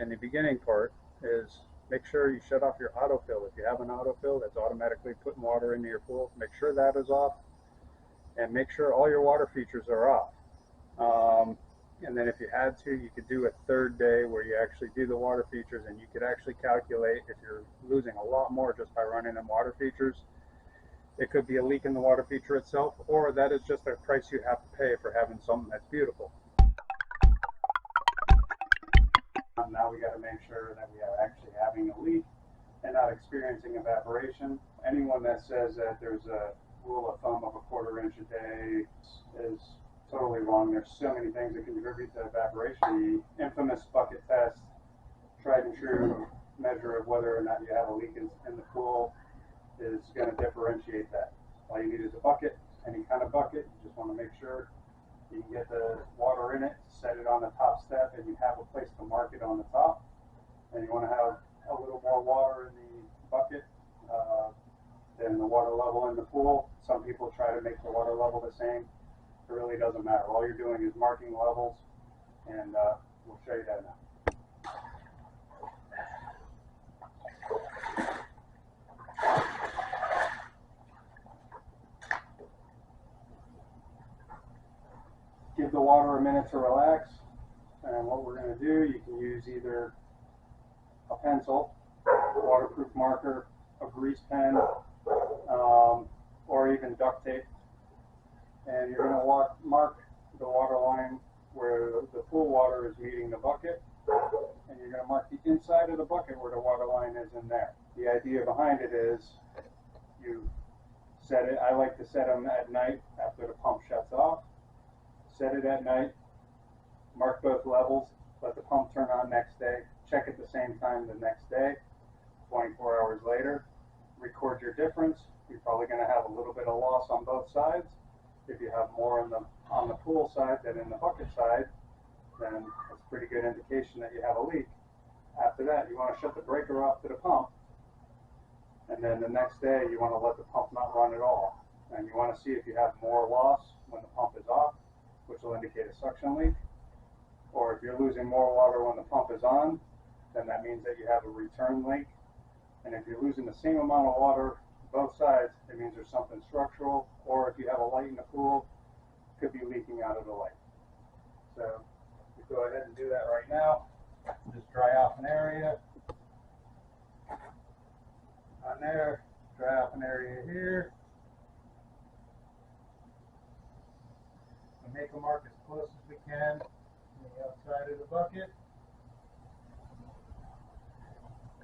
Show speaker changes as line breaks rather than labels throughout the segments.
In the beginning part is make sure you shut off your autofill. If you have an autofill that's automatically putting water into your pool, make sure that is off, and make sure all your water features are off. And then if you had to, you could do a third day where you actually do the water features, and you could actually calculate if you're losing a lot more just by running them water features. It could be a leak in the water feature itself, or that is just a price you have to pay for having something that's beautiful. Now we got to make sure that we are actually having a leak and not experiencing evaporation. Anyone that says that there's a rule of thumb of a quarter-inch a day is totally wrong. There's so many things that contribute to evaporation. The infamous bucket test, tried and true measure of whether or not you have a leak in the pool, is going to differentiate that. All you need is a bucket, any kind of bucket. You just want to make sure you can get the water in it, set it on the top step, and you have a place to mark it on the top. And you want to have a little more water in the bucket than the water level in the pool. Some people try to make the water level the same. It really doesn't matter. All you're doing is marking levels, and we'll show you that now. Give the water a minute to relax, and what we're going to do, you can use either a pencil, a waterproof marker, a grease pen, or even duct tape, and you're going to mark the water line where the pool water is meeting the bucket, and you're going to mark the inside of the bucket where the water line is in there. The idea behind it is you set it, I like to set them at night after the pump shuts off. Set it at night, mark both levels, let the pump turn on next day, check at the same time the next day, 24 hours later, record your difference. You're probably going to have a little bit of loss on both sides. If you have more on the pool side than in the bucket side, then that's a pretty good indication that you have a leak. After that, you want to shut the breaker off to the pump, and then the next day you want to let the pump not run at all. And you want to see if you have more loss when the pump is off, which will indicate a suction leak, or if you're losing more water when the pump is on, then that means that you have a return leak. And if you're losing the same amount of water both sides, it means there's something structural, or if you have a light in the pool, it could be leaking out of the light. So you go ahead and do that right now. Just dry off an area on there, dry off an area here. Make a mark as close as we can on the outside of the bucket.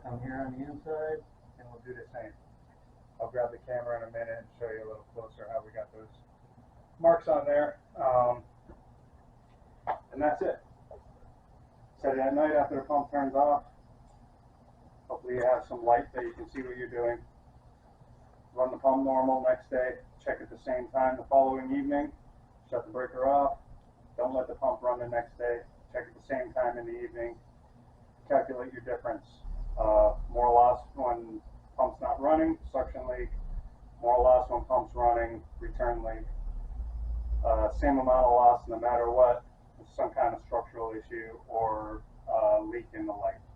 Come here on the inside, and we'll do the same. I'll grab the camera in a minute and show you a little closer how we got those marks on there. And that's it. Set it at night after the pump turns off. Hopefully you have some light that you can see what you're doing. Run the pump normal next day. Check at the same time the following evening. Shut the breaker off. Don't let the pump run the next day. Check at the same time in the evening. Calculate your difference. More loss when pump's not running, suction leak. More loss when pump's running, return leak. Same amount of loss no matter what, some kind of structural issue or leak in the light.